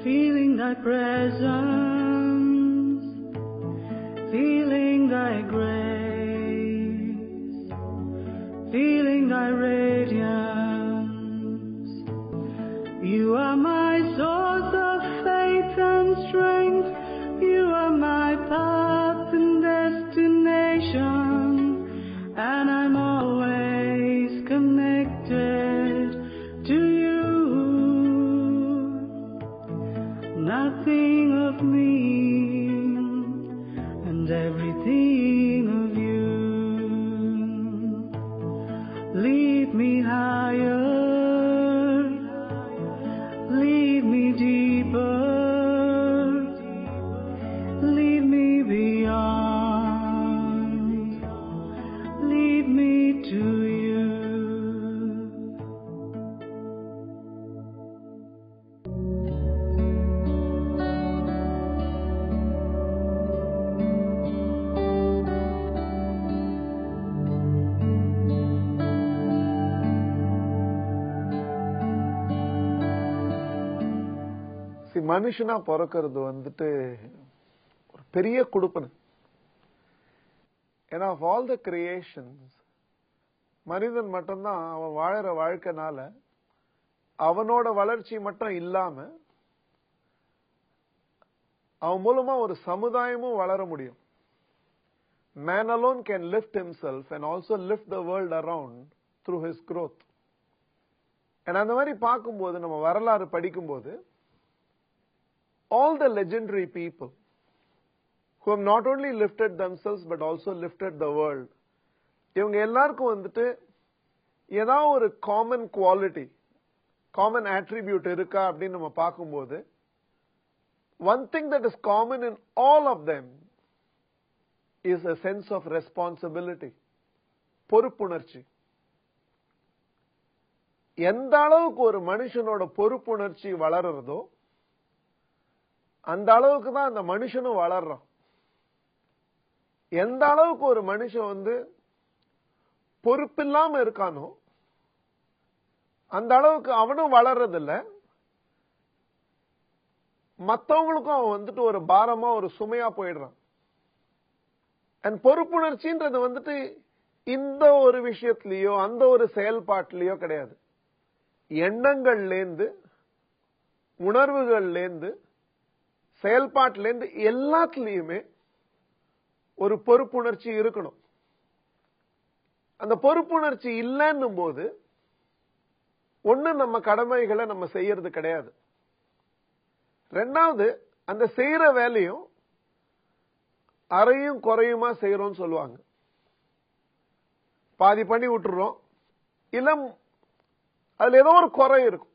feeling thy presence, feeling thy grace, feeling thy radiance. You are my source of faith and strength, you are my path and destination, and I'm always connected to you. Nothing of me and everything of you. Lead me higher, lead me deeper, lead me beyond, lead me to you. மனுஷனா பிறக்கிறது வந்துட்டு ஒரு பெரிய கொடுப்பன. ஏன்னா of all the creations மனிதன் மட்டும்தான் அவன் வாழற வாழ்க்கைனால அவனோட வளர்ச்சி மட்டும் இல்லாம அவன் மூலமா ஒரு சமுதாயமும் வளர முடியும். Man alone can lift himself and also lift the world around through his growth. And அந்த மாதிரி பார்க்கும்போது நம்ம வரலாறு படிக்கும்போது all the legendary people who have not only lifted themselves but also lifted the world, இவங்க எல்லாருக்கும் வந்துட்டு ஏதாவது ஒரு காமன் குவாலிட்டி, காமன் ஆட்ரிபியூட் இருக்கா அப்படின்னு நம்ம பார்க்கும்போது one thing that is common in all of them is a sense of responsibility, பொறுப்புணர்ச்சி. எந்த அளவுக்கு ஒரு மனுஷனோட பொறுப்புணர்ச்சி வளர்றதோ அந்த அளவுக்கு தான் அந்த மனுஷனும் வளர்றான். எந்த அளவுக்கு ஒரு மனுஷன் வந்து பொறுப்பில்லாம இருக்கானோ அந்த அளவுக்கு அவனும் வளர்றதில்ல, மற்றவங்களுக்கும் அவன் வந்துட்டு ஒரு பாரமா ஒரு சுமையா போயிடுறான். அண்ட் பொறுப்புணர்ச்சின்றது வந்துட்டு இந்த ஒரு விஷயத்திலேயோ அந்த ஒரு செயல்பாட்டிலேயோ கிடையாது. எண்ணங்கள்லேருந்து, உணர்வுகள்லேருந்து, செயல்பாட்டிலேருந்து எல்லாத்துலயுமே ஒரு பொறுப்புணர்ச்சி இருக்கணும். அந்த பொறுப்புணர்ச்சி இல்லைன்னும் போது ஒண்ணு நம்ம கடமைகளை நம்ம செய்யறது கிடையாது. ரெண்டாவது, அந்த செய்யற வேலையும் அரையும் குறையுமா செய்யறோம்னு சொல்லுவாங்க. பாதி பண்ணி விட்டுறோம், இல்ல அதுல ஏதோ ஒரு குறை இருக்கும்.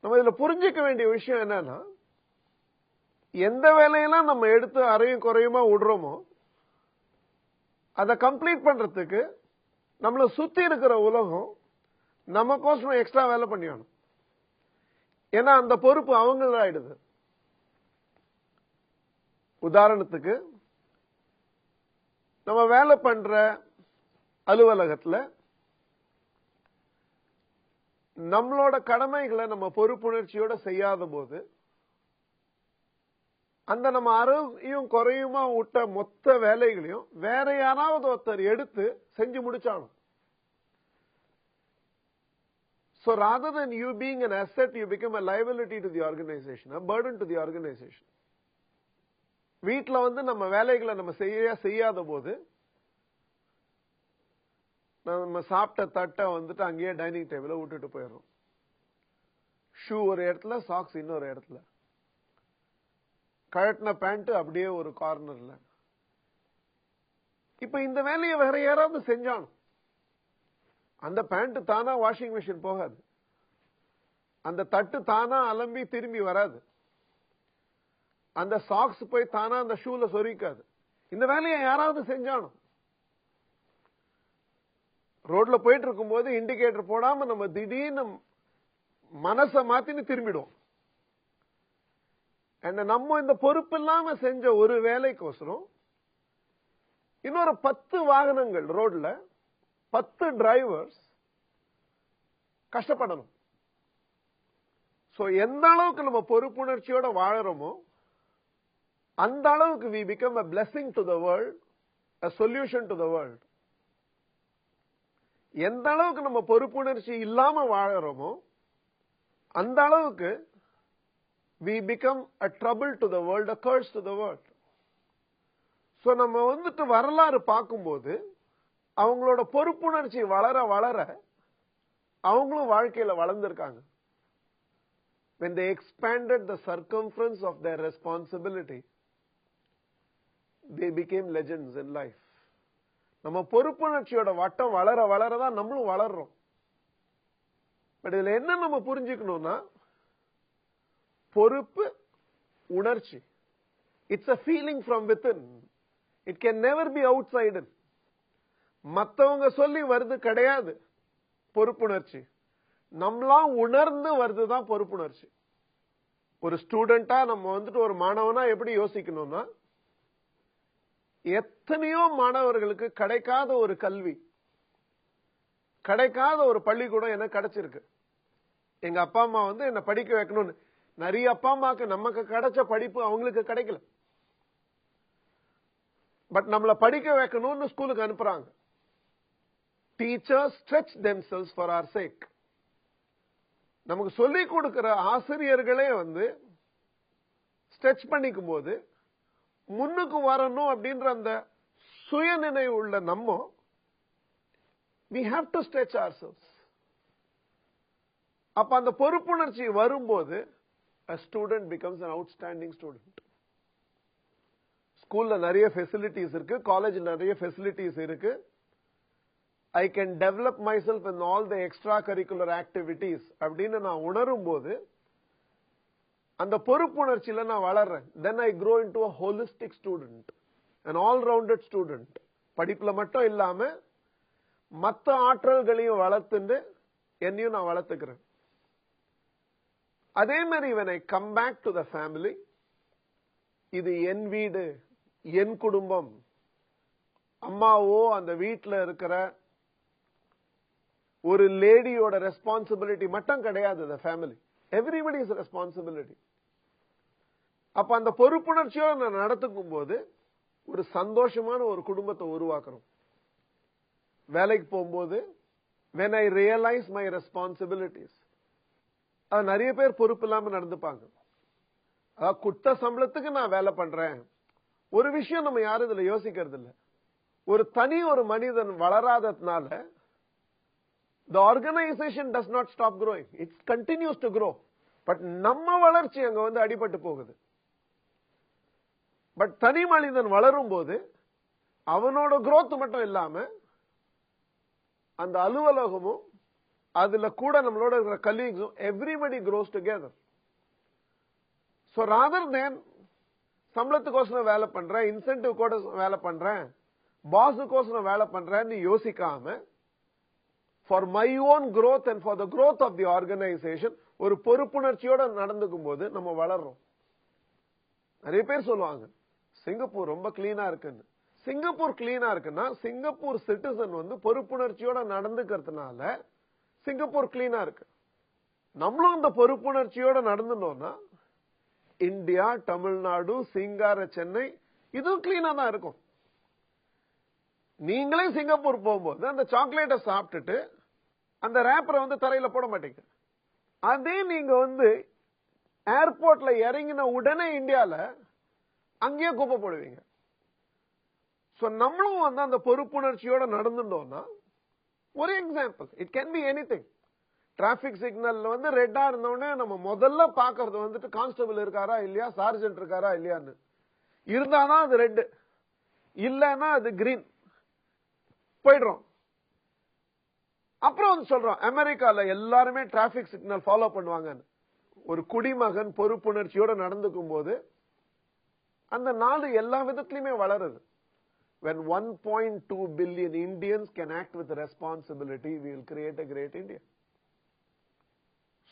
நம்ம இதுல புரிஞ்சுக்க வேண்டிய விஷயம் என்னன்னா, எந்த வேலையெல்லாம் நம்ம எடுத்து அரையும் குறையுமா விடுறோமோ அதை கம்ப்ளீட் பண்றதுக்கு நம்மள சுத்தி இருக்கிற உலகம் நமக்கோசரம் எக்ஸ்ட்ரா வேலை பண்ணியானும். ஏன்னா அந்த பொறுப்பு அவங்களாயிடுது. உதாரணத்துக்கு, நம்ம வேலை பண்ற அலுவலகத்துல நம்மளோட கடமைகளை நம்ம பொறுப்புணர்ச்சியோட செய்யாத போது அந்த நம்ம அரையும் குறையுமா விட்ட மொத்த வேலைகளையும் வேற யாராவது ஒருத்தர் எடுத்து செஞ்சு முடிச்சாலும். So rather than you being an asset, you become a liability to the organization, a burden to the organization. வீட்ல வந்து நம்ம வேலைகளை நம்ம செய்யாத போது நம்ம சாப்பிட்ட தட்டை வந்துட்டு அங்கேயே டைனிங் டேபிள விட்டுட்டு போயிடுறோம். ஷூ ஒரு இடத்துல, சாக்ஸ் இன்னொரு இடத்துல, கழட்டின பேண்ட் அப்படியே ஒரு கார்னர்ல. இப்ப இந்த வேலையை வேற யாராவது செஞ்சாலும் அந்த பேண்ட் தானா வாஷிங் மிஷின் போகாது, அந்த தட்டு தானா அலம்பி திரும்பி வராது, அந்த சாக்ஸ் போய் தானா அந்த ஷூல சொரிக்காது. இந்த வேலையை யாராவது செஞ்சாலும். ரோட்ல போயிட்டு இருக்கும் போது இண்டிகேட்டர் போடாம நம்ம திடீர்னு மனசை மாத்தின்னு திரும்பிடுவோம். நம்ம இந்த பொறுப்பு இல்லாம செஞ்ச ஒரு வேலைக்கோசரம் இன்னொரு 10 வாகனங்கள் ரோட்ல, 10 டிரைவர்ஸ் கஷ்டப்படணும். சோ எந்த அளவுக்கு நம்ம பொறுப்புணர்ச்சியோட வாழறோமோ அந்த அளவுக்கு we become a blessing to the world, a solution to the world. எந்த அளவுக்கு நம்ம பொறுப்புணர்ச்சி இல்லாம வாழறோமோ அந்த அளவுக்கு we become a trouble to the world, a curse to the world. So நம்ம வந்துட்டு வரலாறு பார்க்கும்போது அவங்களோட பொறுப்புணர்ச்சி வளர வளர அவங்களும் வாழ்க்கையில வளர்ந்திருக்காங்க. When they expanded the circumference of their responsibility, they became legends in life. நம்ம பொறுப்புணர்ச்சியோட வட்டம் வளர வளரதான் நம்மளும் வளர்றோம். பட் இதுல என்ன நம்ம புரிஞ்சுக்கணும்னா, பொறுப்பு உணர்ச்சி. It's a feeling from within. It can never be outside. மத்தவங்க சொல்லி வருது கிடையாது பொறுப்புணர்ச்சி. நம்மளா உணர்ந்து வருதுதான் பொறுப்புணர்ச்சி. ஒரு ஸ்டூடெண்டா நம்ம வந்துட்டு ஒரு மாணவனா எப்படி யோசிக்கணும்னா, எத்தனையோ மாணவர்களுக்கு கிடைக்காத ஒரு கல்வி, கிடைக்காத ஒரு பள்ளிக்கூடம் எனக்கு கிடைச்சிருக்கு. எங்க அப்பா அம்மா வந்து என்ன படிக்க வைக்கணும்னு, நிறைய அப்பா அம்மாக்கு நமக்கு கிடைச்ச படிப்பு அவங்களுக்கு கிடைக்கல. பட் நம்மள படிக்க வைக்கணும்னு ஸ்கூலுக்கு அனுப்புறாங்க. Teachers stretch themselves for our sake. நமக்கு சொல்லி கொடுக்கிற ஆசிரியர்களே வந்து ஸ்ட்ரெச் பண்ணிக்கும் போது முன்னுக்கு வரணும் அப்படின்ற அந்த சுயநினைவு உள்ள நம்ம we have to stretch ourselves. அப்ப அந்த பொறுப்புணர்ச்சி வரும்போது a student becomes an outstanding student. ஸ்கூல்ல நிறைய ஃபெசிலிட்டிஸ் இருக்கு, காலேஜ்ல நிறைய ஃபெசிலிட்டிஸ் இருக்கு. I can develop myself in all the extracurricular activities அப்படின்னு நான் உணரும் போது அந்த பொறுப்புணர்ச்சியில நான் வளர்றேன். Then I grow into a holistic student, an all-rounded student. படிப்புல மட்டும் இல்லாம மற்ற ஆற்றல்களையும் வளர்த்துண்டு என்னையும் நான் வளர்த்துக்கிறேன். அதே மாதிரி when I come back to the family, இது என் வீடு, என் குடும்பம். அம்மாவோ அந்த வீட்டில் இருக்கிற ஒரு லேடியோட ரெஸ்பான்சிபிலிட்டி மட்டும் கிடையாது. the family, everybody's responsibility. அப்ப அந்த பொறுப்புணர்ச்சியோட நான் நடத்துக்கும் போது ஒரு சந்தோஷமான ஒரு குடும்பத்தை உருவாக்குறோம். வேலைக்கு போகும்போது when I realize my responsibilities, அது நிறைய பேர் பொறுப்பு இல்லாம நடந்துப்பாங்க. குட்ட சம்பளத்துக்கு நான் வேலை பண்றேன். ஒரு விஷயம் நம்ம யாரும் இதுல யோசிக்கிறது இல்லை. ஒரு மனிதன் வளராததுனால the organization does not stop growing. It continues to grow. But நம்ம வளர்ச்சி அங்க வந்து அடிபட்டு போகுது. பட் தனி மனிதன் வளரும் போது அவனோட growth மட்டும் இல்லாம அந்த அலுவலகமும் அதுல கூட நம்மளோட இருக்கிற colleagues, everybody grows together. So rather than சம்பளத்துக்கோசரம் வேலை பண்றேன், இன்சென்டிவ் கூட வேலை பண்றேன், பாஸுக்கோசரம் வேலை பண்றேன்னு யோசிக்காம for my own growth and for the growth of the organization ஒரு பொறுப்புணர்ச்சியோட நடந்துக்கும் போது நம்ம வளர்றோம். நிறைய பேர் சொல்லுவாங்க சிங்கப்பூர் ரொம்ப கிளீனா இருக்குன்னு. சிங்கப்பூர் கிளீனா இருக்குன்னா சிங்கப்பூர் சிட்டிசன் வந்து பொறுப்புணர்ச்சியோட நடந்துக்கிறதுனால சிங்கப்பூர் கிளீனா இருக்கு. நம்மளும் இந்த பொறுப்புணர்ச்சியோட நடந்துட்டோம்னா இந்தியா, தமிழ்நாடு, சிங்கார, சென்னை இதுவும் கிளீனா தான் இருக்கும். நீங்களே சிங்கப்பூர் போகும்போது அந்த சாக்லேட்டை சாப்பிட்டுட்டு அந்த ரேப்பரை வந்து தரையில போட மாட்டீங்க. அதே நீங்க வந்து ஏர்போர்ட்ல இறங்கின உடனே இந்தியால அங்கேயே குப்பை போடுவீங்க. சோ நம்மளும் வந்து அந்த பொறுப்புணர்ச்சியோட நடந்துட்டோம்னா, ஒரு example, it can be anything. Traffic சிக்னல்ல வந்து ரெட்டா இருந்தோடனே நம்ம முதல்ல பாக்குறது வந்துட்டு கான்ஸ்டபிள் இருக்காரா இல்லையா, சார்ஜென்ட் இருக்காரா இல்லையான்னு. இருந்தாதான் அது ரெட், இல்லன்னா அது கிரீன், போயிடுறோம். அப்புறம் வந்து சொல்றோம் அமெரிக்கால எல்லாருமே டிராபிக் சிக்னல் ஃபாலோ பண்ணுவாங்கன்னு. ஒரு குடிமகன் பொறுப்புணர்ச்சியோட நடந்துக்கும் போது அந்த நாடு எல்லா விதத்திலுமே வளருது. When 1.2 billion Indians can act with responsibility, we will create a great India.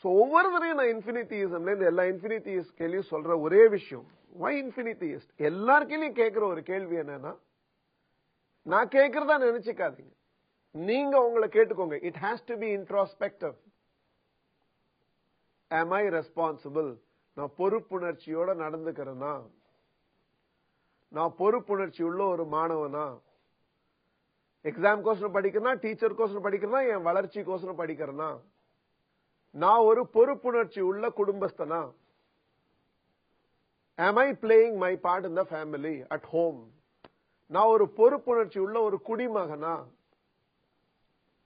So ஒவ்வொருத்தரையும் நான் இன்ஃபினிட்டியிசம்ல இந்த எல்லா இன்ஃபினிட்டிஸ் கேள்வியும் சொல்ற ஒரே விஷயம், why infiniteist? எல்லாருக்கையும் கேட்கிற ஒரு கேள்வி என்னன்னா, நான் கேட்கறதா நினைச்சுக்காதீங்க, நீங்க உங்களை கேட்டுக்கோங்க. It has to be introspective. am I responsible? நான் பொறுப்புணர்ச்சியோட நடந்துக்கிறேனா? நான் பொறுப்புணர்ச்சி உள்ள ஒரு மாணவனா? எக்ஸாம் கோசரம் படிக்கிறேனா, டீச்சர் கோசரம் படிக்கிறேனா, என் வளர்ச்சி கோசரம் படிக்கிறேனா? நான் ஒரு பொறுப்புணர்ச்சி உள்ள குடும்பஸ்தனா? Am I playing my part in the family at home? நான் ஒரு பொறுப்புணர்ச்சி உள்ள ஒரு குடிமகனா?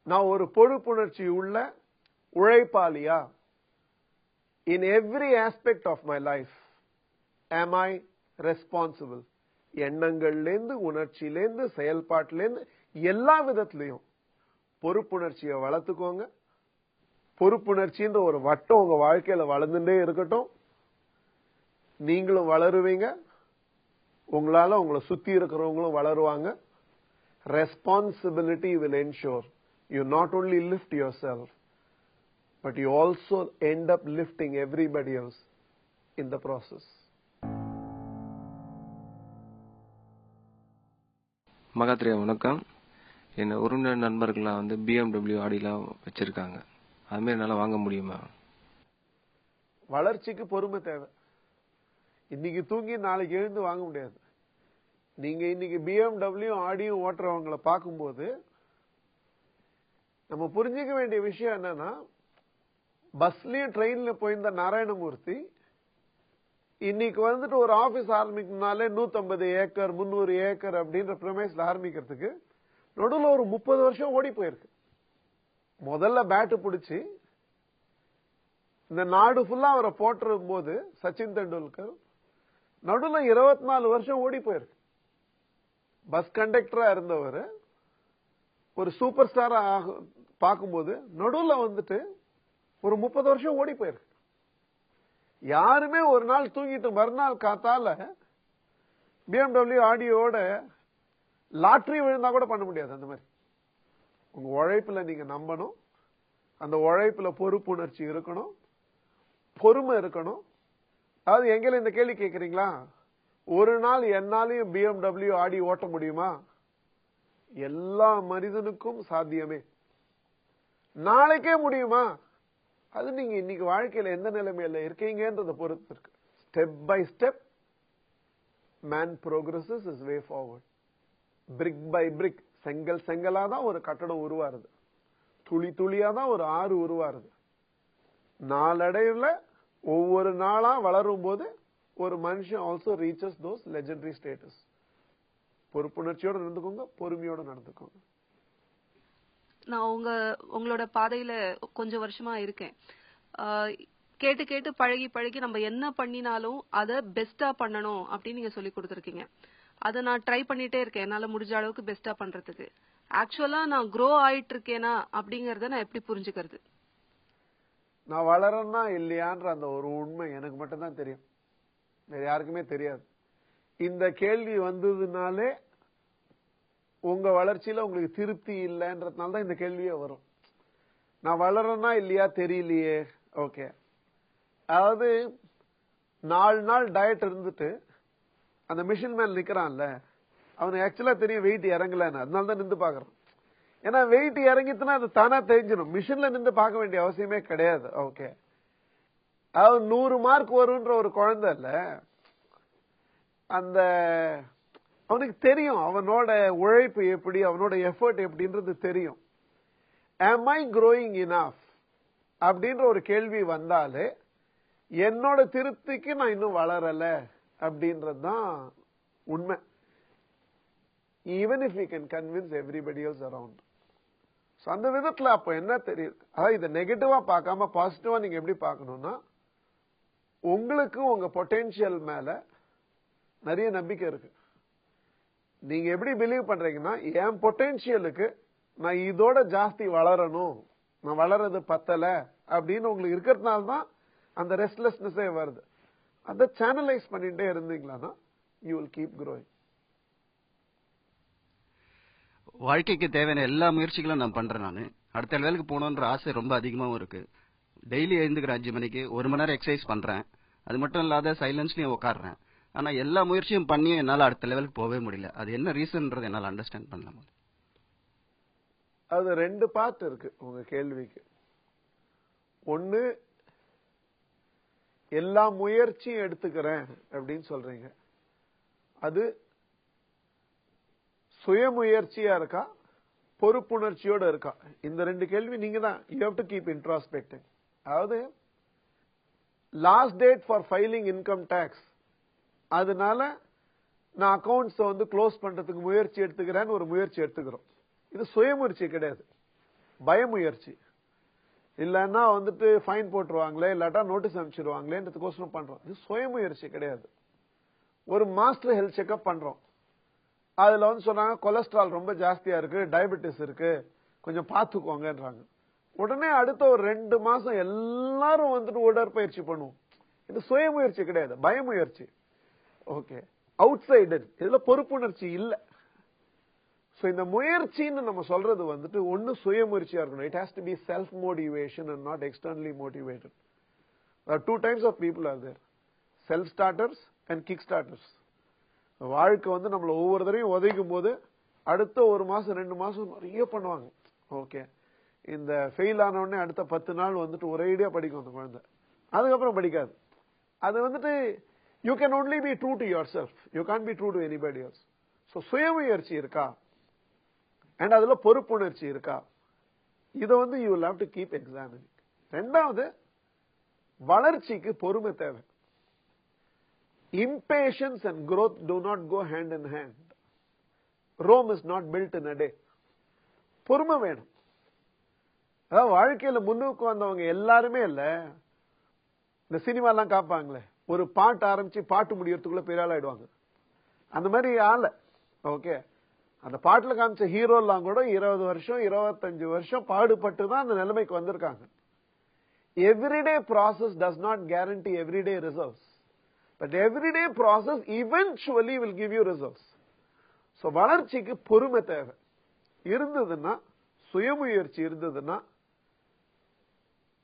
நான் ஒரு பொறுப்புணர்ச்சி உள்ள உழைப்பாளியா? In every aspect of my life, am I responsible? எண்ணங்கள்லேருந்து, உணர்ச்சியிலேருந்து, செயல்பாட்டிலேருந்து எல்லா விதத்திலையும் பொறுப்புணர்ச்சியை வளர்த்துக்கோங்க. பொறுப்புணர்ச்சின்ற ஒரு வட்டம் உங்க வாழ்க்கையில வளர்ந்துட்டே இருக்கட்டும். நீங்களும் வளருவீங்க. உங்களால உங்களை சுத்தி இருக்கிறவங்களும் வளருவாங்க. Responsibility will ensure you not only lift yourself, but you also end up lifting everybody else in the process. மகாத்ரியா வணக்கம். என்ன உறவினர் நண்பர்கள்லாம் வந்து BMW ஆடிலாம் வச்சிருக்காங்க. அதுமாரி என்னால வாங்க முடியுமா? வளர்ச்சிக்கு பொறுமை தேவை. இன்னைக்கு தூங்கி நாளைக்கு எழுந்து வாங்க முடியாது. நீங்க இன்னைக்கு BMW ஆடியும் ஓட்டுறவங்களை பார்க்கும்போது நம்ம புரிஞ்சுக்க வேண்டிய விஷயம் என்னன்னா, பஸ்லயும் ட்ரெயின்ல போயிருந்த நாராயணமூர்த்தி இன்னைக்கு வந்துட்டு ஒரு ஆபீஸ் ஆரம்பிக்கணும்னாலே 150 ஏக்கர் 300 ஏக்கர் அப்படின்ற பிரமேஸ்ல ஆரம்பிக்கிறதுக்கு நடுவில் ஒரு 30 வருஷம் ஓடி போயிருக்கு. முதல்ல பேட்டு பிடிச்சி இந்த நாடு ஃபுல்லா அவரை போற்றும் போது சச்சின் தெண்டுல்கர் நடுவில் 24 வருஷம் ஓடி போயிருக்கு. பஸ் கண்டக்டரா இருந்தவர் ஒரு சூப்பர் ஸ்டாரா பார்க்கும்போது நடுவில் வந்துட்டு ஒரு 30 வருஷம் ஓடி போயிருக்கு. யாருமே ஒரு நாள் தூங்கிட்டு மறுநாள் காத்தால BMW ஆடியோட லாட்டரி விழுந்தா கூட பண்ண முடியாது. அந்த மாதிரி உங்க உழைப்புல நீங்க நம்பணும். அந்த உழைப்புல பொறுப்புணர்ச்சி இருக்கணும், பொறுமை இருக்கணும். அதாவது எங்களை இந்த கேள்வி கேட்கறீங்களா, ஒரு நாள் என்னாலையும் BMW ஆடி ஓட்ட முடியுமா? எல்லா மனிதனுக்கும் சாத்தியமே. நாளைக்கே முடியுமா? அது நீங்க இன்னைக்கு வாழ்க்கையில எந்த நிலைமையில இருக்கீங்கன்றத பொறுத்து இருக்கு. Step by step man progresses is way forward. Brick by brick, செங்கல் செங்கலா தான் ஒரு கட்டடம் உருவாருது, துளி துளியா தான் ஒரு ஆறு உருவாருது. நாளடைவுல ஒவ்வொரு நாளா வளரும் போது ஒரு மனுஷன் also reaches those legendary status. பொறுப்புணர்ச்சியோட நடந்துக்கோங்க, பொறுமையோட நடந்துக்கோங்க. நான் உங்களோட பாதையில கொஞ்சம் வருஷமா இருக்கேன். கேட்டு கேட்டு பழகி பழகி நம்ம என்ன பண்ணினாலும் அதை பெஸ்டா பண்ணணும் அப்படின்னு நீங்க சொல்லி கொடுத்துருக்கீங்க. அதை நான் ட்ரை பண்ணிட்டே இருக்கேன், என்னால முடிஞ்ச அளவுக்கு பெஸ்டா பண்றதுக்கு. ஆக்சுவலா நான் க்ரோ ஆயிட்டு இருக்கேனா அப்படிங்கறத நான் எப்படி புரிஞ்சுக்கிறது? நான் வளரனா இல்லையான்ற அந்த ஒரு உண்மை எனக்கு மட்டும்தான் தெரியும், வேற யாருக்குமே தெரியாது. இந்த கேள்வி வந்ததுனாலே உங்க வளர்ச்சியில உங்களுக்கு திருப்தி இல்லைன்றதுனால தான் இந்த கேள்வியே வரும். நான் வளரனா இல்லையா தெரியலையே. ஓகே, அதாவது 4 நாள் டயட் இருந்துட்டு அந்த மிஷின் மேல நிக்கிறான்ல, அவனுக்கு ஆக்சுவலா தெரியும் வெயிட் இறங்கலன்னு, அதனால தான் நின்று பாக்குறான். ஏன்னா வெயிட் இறங்கிட்டுனா அது தானா தெரிஞ்சிடும், மிஷின்ல நின்று பார்க்க வேண்டிய அவசியமே கிடையாது. ஓகே, அதாவது 100 மார்க் வரும்ன்ற ஒரு குழந்தை இல்ல, அந்த அவனுக்கு தெரியும் அவனோட உழைப்பு எப்படி, அவனோட எஃபர்ட் எப்படின்றது தெரியும். am I growing enough அப்படின்ற ஒரு கேள்வி வந்தாலே என்னோட திருப்திக்கு நான் இன்னும் வளரல அப்படின்றதுதான் உண்மை. Even if you can convince everybody else around. அந்த விதத்துல அப்ப என்ன தெரியுது, அதாவது இதை நெகட்டிவா பார்க்காம பாசிட்டிவா நீங்க எப்படி பார்க்கணும்னா, உங்களுக்கு உங்க பொட்டென்ஷியல் மேல நிறைய நம்பிக்கை இருக்கு. நீங்க எப்படி பிலீவ் பண்றீங்கன்னா, என் பொட்டென்ஷியலுக்கு நான் இதோட ஜாஸ்தி வளரணும், நான் வளர்றது பத்தல அப்படின்னு உங்களுக்கு இருக்கிறதுனால தான் அந்த ரெஸ்ட்லெஸ்னஸே வருது. அதை சேனலைஸ் பண்ணிட்டே இருந்தீங்களா யூ வில் கீப் growing. வாழ்க்கைக்கு தேவையான எல்லா முயற்சிகளும் நான் பண்றேன். நான் அடுத்த லெவலுக்கு போகணுன்ற ஆசை ரொம்ப அதிகமாகவும் இருக்கு. டெய்லி எழுந்துக்கிறேன் 5 மணிக்கு, 1 மணி நேரம் எக்ஸசைஸ் பண்றேன். அது மட்டும் இல்லாத சைலன்ஸ்லயும் உட்காடுறேன். ஆனா எல்லா முயற்சியும் பண்ணியும் என்னால அடுத்த லெவலுக்கு போகவே முடியல. அது என்ன ரீசன்ன்றது என்னால அண்டர்ஸ்டாண்ட் பண்ணலாம். அது 2 பார்ட் இருக்கு உங்க கேள்விக்கு. ஒன்னு, எல்லா முயற்சியும் எடுத்துக்கிறேன் அப்படின்னு சொல்றீங்க. அது சுயமுயற்சியா இருக்கா, பொறுப்புணர்ச்சியோட இருக்கா? இந்த ரெண்டு கேள்வி நீங்க தான் you have to keep introspecting. அதாவது last date for filing income tax, அதனால நான் அக்கௌண்ட்ஸ் வந்து க்ளோஸ் பண்றதுக்கு முயற்சி எடுத்துக்கிறேன்னு ஒரு முயற்சி எடுத்துக்கிறோம். இது சுயமுயற்சி கிடையாது, பயமுயற்சி. இல்லன்னா வந்துட்டு ஃபைன் போட்டுருவாங்களே, இல்லாட்டா நோட்டீஸ் அனுப்பிச்சிருவாங்களேன்றதுக்கோசரம் பண்றோம். இது சுயமுயற்சி கிடையாது. ஒரு மாஸ்டர் ஹெல்த் செக்அப் பண்றோம், அதுல வந்து சொன்னாங்க கொலஸ்ட்ரால் ரொம்ப ஜாஸ்தியா இருக்கு, டயபெட்டிஸ் இருக்கு, கொஞ்சம் பாத்துக்கோங்கன்றாங்க. உடனே அடுத்த ஒரு 2 மாசம் எல்லாரும் வந்துட்டு உடற்பயிற்சி பண்ணுவோம். இது சுயமுயற்சி கிடையாது, பயமுயற்சி. Okay, out cider. இதுல பொறுப்புணர்ச்சி இல்ல. சோ இந்த முயற்சின்னு நம்ம சொல்றது வந்துட்டு ஒன்னு சுயமுயற்சியா இருக்கணும். It has to B self motivation and not externally motivated. Two types of people are there, self starters and kick starters. வாழ்க்கை வந்து நம்மள ஒவ்வொரு தடவையும் உதைக்கும் போது அடுத்த 1 மாசம் 2 மாசம் நிறைய பண்ணுவாங்க. ஓகே, இந்த ஃபெயில் ஆன உடனே அடுத்த 10 நாள் வந்துட்டு ஒரேடியா படிக்கும் அந்த குழந்தை, அதுக்கப்புறம் படிக்காது. அது வந்துட்டு you can only be true to yourself, you can't be true to anybody else. So சுயமுயற்சி இருக்கா அண்ட் அதுல பொறுப்புணர்ச்சி இருக்கா, இதை வந்து you will have to keep examining. ரெண்டாவது, வளர்ச்சிக்கு பொறுமை தேவை. Impatience and growth do not go hand in hand. Rome is not built in a day. பொறுமை வேணும். அதாவது வாழ்க்கையில முன்னுக்கு வந்தவங்க எல்லாருமே இல்ல, இந்த சினிமா எல்லாம் காப்பாங்களே, ஒரு பாட்டு ஆரம்பிச்சு பாட்டு முடியறதுக்குள்ள பெரிய ஆள் ஆயிடுவாங்க. அந்த மாதிரி ஆள. ஓகே, அந்த பாட்டுல காமிச்ச ஹீரோ எல்லாம் கூட 20 வருஷம் 25 வருஷம் பாடுபட்டு தான் அந்த நிலைமைக்கு வந்திருக்காங்க. Everyday process does not guarantee everyday results. But everyday process eventually will give you results. So வளர்ச்சிக்கு பொறுமை தேவை இருந்ததுன்னா, சுயமுயற்சி இருந்ததுன்னா,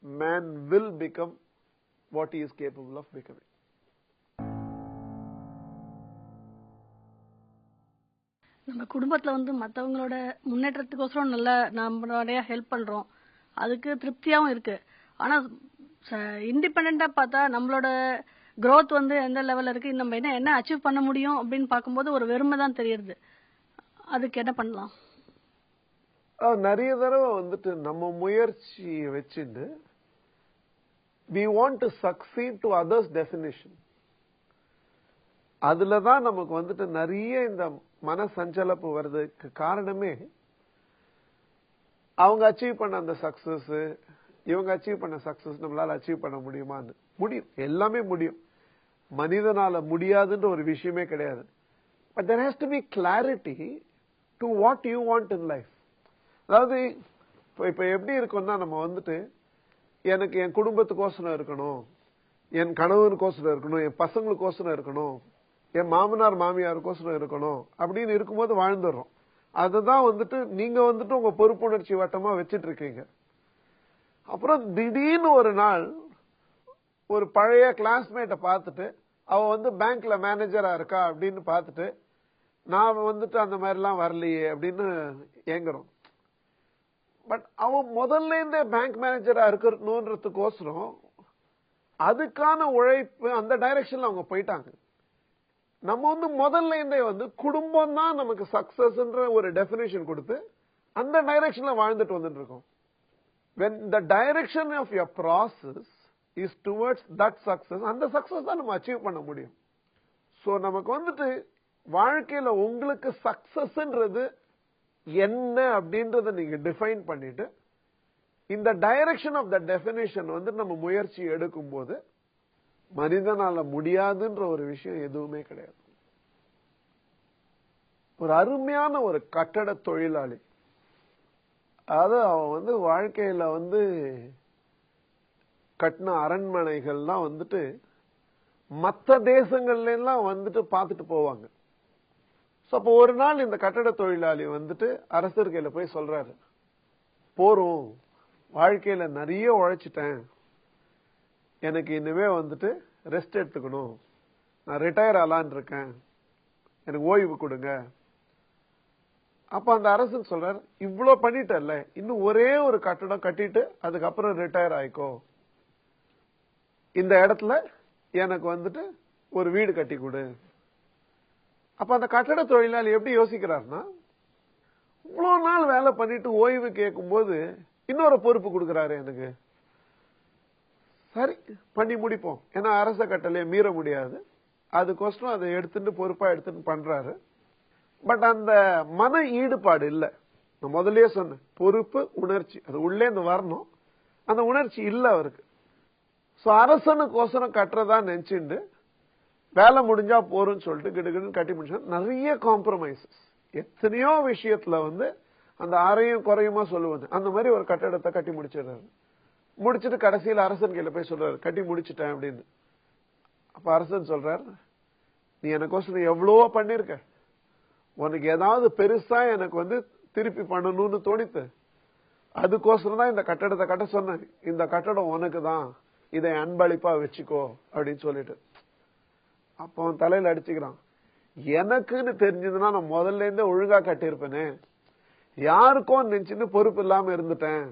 man will become what he is capable of becoming. நம்ம குடும்பத்துல வந்து மத்தவங்களோட முன்னேற்றத்துக்கோசரம் நல்லா நம்ம நிறைய ஹெல்ப் பண்றோம், அதுக்கு திருப்தியாவும் இருக்கு. ஆனா இண்டிபெண்டா பார்த்தா நம்மளோட growth வந்து எந்த லெவல்ல இருக்கு, நம்ம என்ன அச்சீவ் பண்ண முடியும் அப்படின்னு பார்க்கும்போது ஒரு வெறுமை தான் தெரியுது. அதுக்கு என்ன பண்ணலாம்? நிறைய தடவை வந்துட்டு நம்ம முயற்சி வச்சுட்டு we want to succeed to others definition. அதுலதான் நமக்கு வந்துட்டு நிறைய இந்த மன சஞ்சலப்பு வருதுக்கு காரணமே, அவங்க அச்சீவ் பண்ண அந்த சக்சஸ், இவங்க அச்சீவ் பண்ண சக்சஸ் நம்மளால அச்சீவ் பண்ண முடியுமான்னு. முடியும், எல்லாமே முடியும். மனிதனால முடியாதுன்ற ஒரு விஷயமே கிடையாது. But there has to be clarity to what you want in life. அதாவது இப்ப எப்படி இருக்கும்னா, நம்ம வந்துட்டு எனக்கு என் குடும்பத்துக்கோசரம் இருக்கணும், என் கணவனுக்கோசரம் இருக்கணும், என் பசங்களுக்கோசரம் இருக்கணும், என் மாமனார் மாமியாருக்கோசரம் இருக்கணும் அப்படின்னு இருக்கும்போது வாழ்ந்துடுறோம். அதுதான் வந்துட்டு நீங்க வந்துட்டு உங்க பொறுப்புணர்ச்சி வட்டமா வச்சிட்டு இருக்கீங்க. அப்புறம் திடீர்னு ஒரு நாள் ஒரு பழைய கிளாஸ்மேட்டை பார்த்துட்டு, அவ வந்து பேங்க்ல மேனேஜரா இருக்கா அப்படின்னு பார்த்துட்டு, நான் வந்துட்டு அந்த மாதிரிலாம் வரலையே அப்படின்னு ஏங்குறோம். பட் அவன் முதல்ல இருந்தே பேங்க் மேனேஜரா இருக்கணும்ன்றதுக்கோசரம் அதுக்கான உழைப்பு அந்த டைரக்ஷன்ல அவங்க போயிட்டாங்க. நம்ம வந்து முதல்ல இருந்தே வந்து குடும்பம் தான் நமக்கு சக்சஸ்ன்ற ஒரு டெபினிஷன் கொடுத்து அந்த டைரக்ஷன்ல வாழ்ந்துட்டு வந்துட்டு இருக்கோம். When the direction of your process is towards that success, அந்த சக்சஸ் தான் நம்ம அச்சீவ் பண்ண முடியும். சோ நமக்கு வந்துட்டு வாழ்க்கையில உங்களுக்கு சக்சஸ்ன்றது என்ன அப்படின்றத நீங்க டிஃபைன் பண்ணிட்டு, இந்த டைரக்ஷன் ஆஃப் த டெபினிஷன் வந்து நம்ம முயற்சி எடுக்கும் போது மனிதனால முடியாதுன்ற ஒரு விஷயம் எதுவுமே கிடையாது. ஒரு அருமையான ஒரு கட்டட தொழிலாளி, அது அவன் வந்து வாழ்க்கையில வந்து கட்டின அரண்மனைகள்லாம் வந்துட்டு மற்ற தேசங்கள்ல எல்லாம் வந்துட்டு பார்த்துட்டு போவாங்க. அப்போ ஒரு நாள் இந்த கட்டட தொழிலாளி வந்துட்டு அரசர் கையில போய் சொல்றாரு, போறோம், வாழ்க்கையில நிறைய உழைச்சிட்டேன், எனக்கு இனிமே வந்துட்டு ரெஸ்ட் எடுத்துக்கணும், நான் ரிட்டையர் ஆலான் இருக்கேன், எனக்கு ஓய்வு கொடுங்க. அப்ப அந்த அரசன் சொல்றாரு, இவ்வளவு பண்ணிட்டல்ல, இன்னும் ஒரே ஒரு கட்டடம் கட்டிட்டு அதுக்கப்புறம் ரிட்டையர் ஆயிக்கோ, இந்த இடத்துல எனக்கு வந்துட்டு ஒரு வீடு கட்டி கொடு. அப்ப அந்த கட்டட தொழிலாளி எப்படி யோசிக்கிறாருன்னா, இவ்வளவு நாள் வேலை பண்ணிட்டு ஓய்வு கேட்கும்போது இன்னொரு பொறுப்பு கொடுக்கிறாரு எனக்கு, சரி பண்ணி முடிப்போம். ஏன்னா அரச கட்டளையை மீற முடியாது, அதுக்கோசரம் அதை எடுத்துட்டு பொறுப்பா எடுத்துட்டு பண்றாரு. பட் அந்த மன ஈடுபாடு இல்ல. நான் முதல்லயே சொன்னேன், பொறுப்பு உணர்ச்சி அது உள்ளே இருந்து வரணும், அந்த உணர்ச்சி இல்ல அவருக்கு. சோ அரசனுக்கோசரம் கட்டுறதா நினைச்சுண்டு வேலை முடிஞ்சா போறோம்னு சொல்லிட்டு கிடுகிடுன்னு கட்டி முடிச்சா நிறைய காம்ப்ரமைசஸ். எத்தனையோ விஷயத்துல வந்து அந்த அறையும் குறையுமா சொல்லுவாங்க. அந்த மாதிரி ஒரு கட்டடத்தை கட்டி முடிச்சிடுறாரு. முடிச்சுட்டு கடைசியில் அரசன் கையில போய் சொல்றாரு, கட்டி முடிச்சுட்டேன் அப்படின்னு. அப்ப அரசன் சொல்றாரு, நீ எனக்கோசரம் எவ்வளவோ பண்ணிருக்க, உனக்கு ஏதாவது பெருசா எனக்கு வந்து திருப்பி பண்ணணும்னு தோணித்து, அதுக்கோசரம் தான் இந்த கட்டடத்தை கட்ட சொன்னேன். இந்த கட்டடம் உனக்கு தான், இதை அன்பளிப்பா வச்சுக்கோ அப்படின்னு சொல்லிட்டு. அப்ப அவன் தலையில அடிச்சுக்கிறான், எனக்குன்னு தெரிஞ்சதுன்னா நான் முதல்ல இருந்தே ஒழுங்கா கட்டியிருப்பேனே, யாருக்கும் நினைச்சுன்னு பொறுப்பு இல்லாம இருந்துட்டேன்.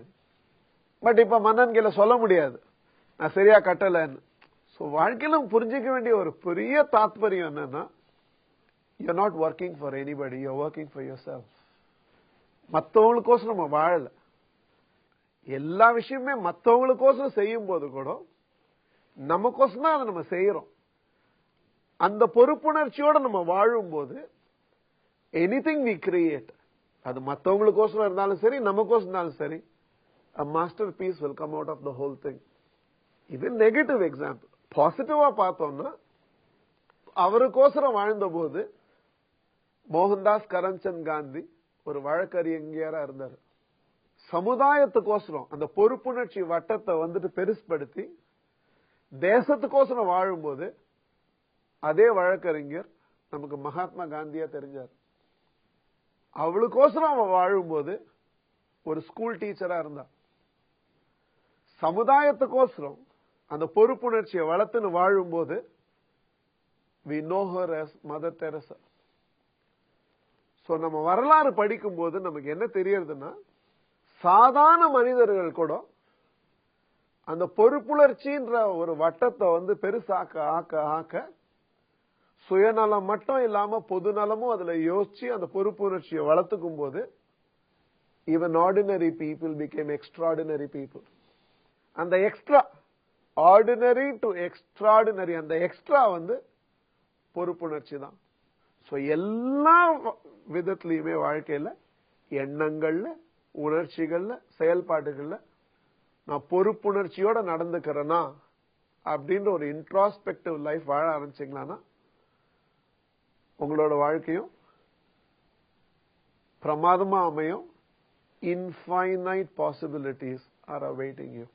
பட் இப்ப மன்னன் கையில சொல்ல முடியாது நான் சரியா கட்டலன்னு. சோ வாழ்க்கையில புரிஞ்சிக்க வேண்டிய ஒரு பெரிய தாத்பரியம் என்னன்னா, you're not working for anybody, you're working for yourself. மத்தவங்களுக்கோசரம் நம்ம வாழல. எல்லா விஷயமே மத்தவங்களுக்கோசரம் செய்யும் போது கூட நமக்கோசரம் தான் அதை நம்ம செய்யறோம். அந்த பொறுப்புணர்ச்சியோட நம்ம வாழும் போது எனிதிங் வி கிரியேட், அது மத்தவங்களுக்கோசரம் இருந்தாலும் சரி நமக்கோசரம் இருந்தாலும் சரி, a masterpiece will come out of the whole thing. இது நெகட்டிவ் எக்ஸாம்பிள். பாசிட்டிவா பார்த்தோம்னா, அவருக்கோசரம் வாழ்ந்த போது மோகன்தாஸ் கரம்சந்த் காந்தி ஒரு வழக்கறிஞரா இருந்தார். சமுதாயத்துக்கோசரம் அந்த பொறுப்புணர்ச்சி வட்டத்தை வந்துட்டு பெருசுபடுத்தி தேசத்துக்கோசரம் வாழும்போது அதே வழக்கறிஞர் நமக்கு மகாத்மா காந்தியா தெரிஞ்சார். அவளுக்கோசரம் அவன் வாழும்போது ஒரு ஸ்கூல் டீச்சரா இருந்தா. சமுதாயத்துக்கோசரம் அந்த பொறுப்புணர்ச்சியை வளர்த்துன்னு வாழும்போது we know her as Mother Teresa. So நம்ம வரலாறு படிக்கும் போது நமக்கு என்ன தெரியறதுன்னா, சாதாரண மனிதர்கள் கூட அந்த பொறுப்புணர்ச்சின்ற ஒரு வட்டத்தை வந்து பெருசாக்க ஆக்க ஆக்க சுயநலம் மட்டும் இல்லாம பொதுநலமும் அதுல யோசிச்சு அந்த பொறுப்புணர்ச்சியை வளர்த்துக்கும் போது even ordinary people became extraordinary people. அந்த எக்ஸ்ட்ரா, ஆர்டினரி டு எக்ஸ்ட்ராடினரி, அந்த எக்ஸ்ட்ரா வந்து பொறுப்புணர்ச்சி தான். சோ எல்லா விதத்திலயுமே வாழ்க்கையில, எண்ணங்கள்ல, உணர்ச்சிகள்ல, செயல்பாடுகள்ல நான் பொறுப்புணர்ச்சியோட நடந்துக்கிறேனா அப்படின்ற ஒரு இன்ட்ராஸ்பெக்டிவ் லைஃப் வாழ ஆரம்பிச்சீங்களான்னா உங்களோட வாழ்க்கையும் பிரமாதமா அமையும். Infinite possibilities are awaiting you.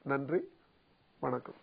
நன்றி, வணக்கம்.